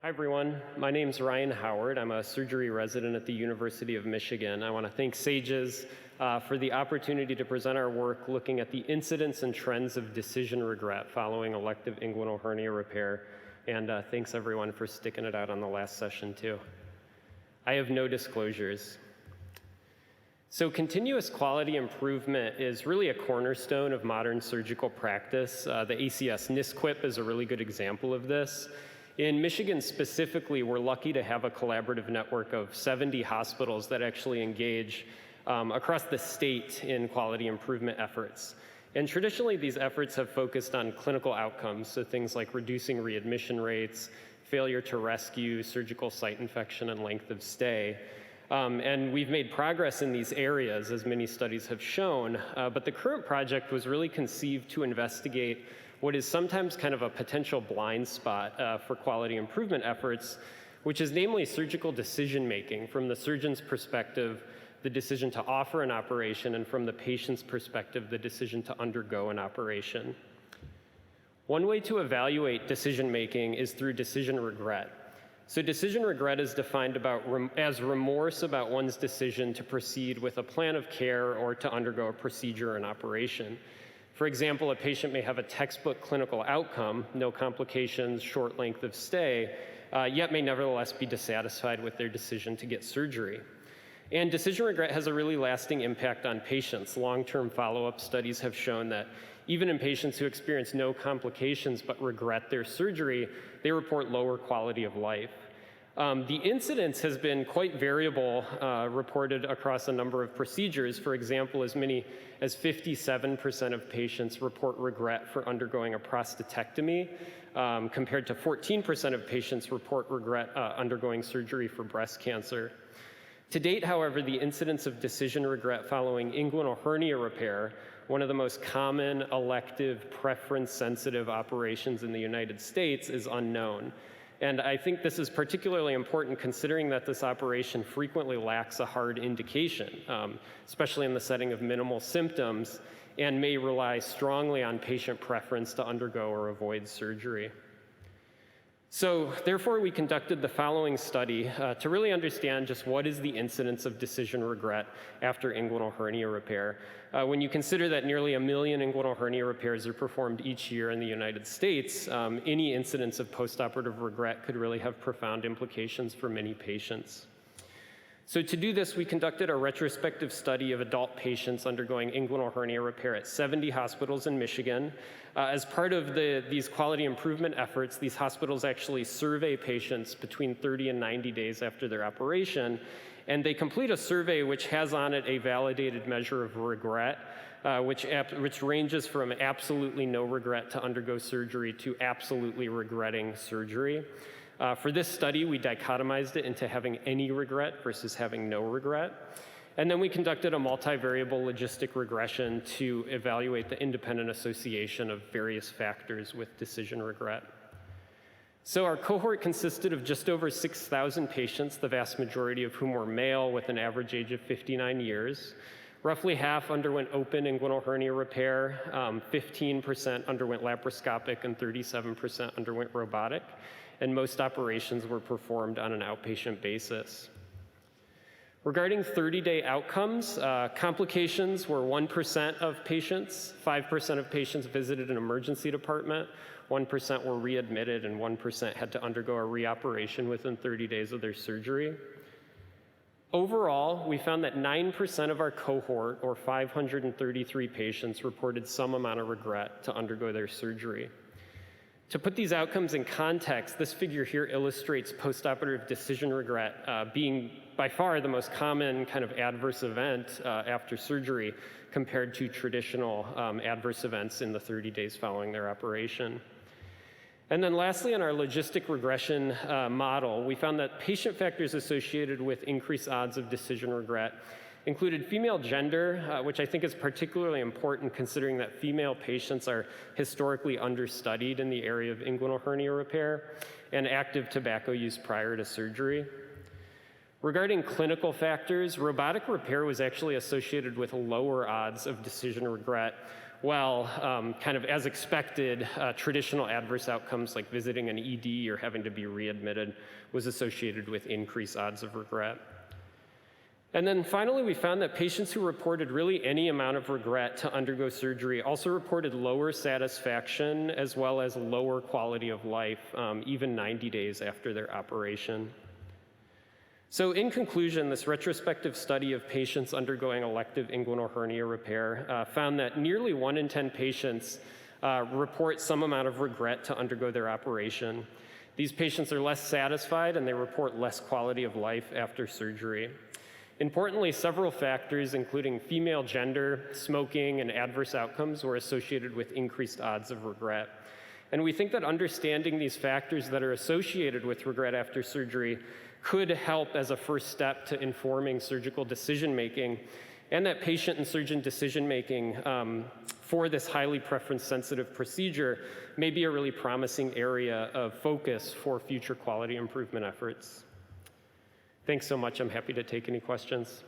Hi everyone, my name's Ryan Howard. I'm a surgery resident at the University of Michigan. I want to thank SAGES for the opportunity to present our work looking at the incidence and trends of decision regret following elective inguinal hernia repair. And thanks everyone for sticking it out on the last session too. I have no disclosures. So continuous quality improvement is really a cornerstone of modern surgical practice. The ACS NISQIP is a really good example of this. In Michigan specifically, we're lucky to have a collaborative network of 70 hospitals that actually engage across the state in quality improvement efforts. And traditionally, these efforts have focused on clinical outcomes, so things like reducing readmission rates, failure to rescue, surgical site infection, and length of stay. And we've made progress in these areas, as many studies have shown, but the current project was really conceived to investigate what is sometimes kind of a potential blind spot for quality improvement efforts, which is namely surgical decision-making from the surgeon's perspective, the decision to offer an operation, and from the patient's perspective, the decision to undergo an operation. One way to evaluate decision-making is through decision regret. So decision regret is defined as remorse about one's decision to proceed with a plan of care or to undergo a procedure or an operation. For example, a patient may have a textbook clinical outcome, no complications, short length of stay, yet may nevertheless be dissatisfied with their decision to get surgery. And decision regret has a really lasting impact on patients. Long-term follow-up studies have shown that even in patients who experience no complications but regret their surgery, they report lower quality of life. The incidence has been quite variable, reported across a number of procedures. For example, as many as 57% of patients report regret for undergoing a prostatectomy, compared to 14% of patients report regret undergoing surgery for breast cancer. To date, however, the incidence of decision regret following inguinal hernia repair, one of the most common elective preference-sensitive operations in the United States, is unknown. And I think this is particularly important considering that this operation frequently lacks a hard indication, especially in the setting of minimal symptoms, and may rely strongly on patient preference to undergo or avoid surgery. So therefore, we conducted the following study to really understand just what is the incidence of decision regret after inguinal hernia repair. When you consider that nearly 1 million inguinal hernia repairs are performed each year in the United States, any incidence of postoperative regret could really have profound implications for many patients. So to do this, we conducted a retrospective study of adult patients undergoing inguinal hernia repair at 70 hospitals in Michigan. As part of these quality improvement efforts, these hospitals actually survey patients between 30 and 90 days after their operation, and they complete a survey which has on it a validated measure of regret, which ranges from absolutely no regret to undergo surgery to absolutely regretting surgery. For this study, we dichotomized it into having any regret versus having no regret. And then we conducted a multivariable logistic regression to evaluate the independent association of various factors with decision regret. So our cohort consisted of just over 6,000 patients, the vast majority of whom were male with an average age of 59 years. Roughly half underwent open inguinal hernia repair, 15% underwent laparoscopic, and 37% underwent robotic. And most operations were performed on an outpatient basis. Regarding 30-day outcomes, complications were 1% of patients, 5% of patients visited an emergency department, 1% were readmitted, and 1% had to undergo a reoperation within 30 days of their surgery. Overall, we found that 9% of our cohort, or 533 patients, reported some amount of regret to undergo their surgery. To put these outcomes in context, this figure here illustrates postoperative decision regret being by far the most common kind of adverse event after surgery compared to traditional adverse events in the 30 days following their operation. And then lastly, in our logistic regression model, we found that patient factors associated with increased odds of decision regret included female gender, which I think is particularly important considering that female patients are historically understudied in the area of inguinal hernia repair, and active tobacco use prior to surgery. Regarding clinical factors, robotic repair was actually associated with lower odds of decision regret, while kind of as expected, traditional adverse outcomes like visiting an ED or having to be readmitted was associated with increased odds of regret. And then finally, we found that patients who reported really any amount of regret to undergo surgery also reported lower satisfaction as well as lower quality of life, even 90 days after their operation. So in conclusion, this retrospective study of patients undergoing elective inguinal hernia repair found that nearly 1 in 10 patients report some amount of regret to undergo their operation. These patients are less satisfied and they report less quality of life after surgery. Importantly, several factors, including female gender, smoking, and adverse outcomes, were associated with increased odds of regret. And we think that understanding these factors that are associated with regret after surgery could help as a first step to informing surgical decision-making, and that patient and surgeon decision-making for this highly preference-sensitive procedure may be a really promising area of focus for future quality improvement efforts. Thanks so much. I'm happy to take any questions.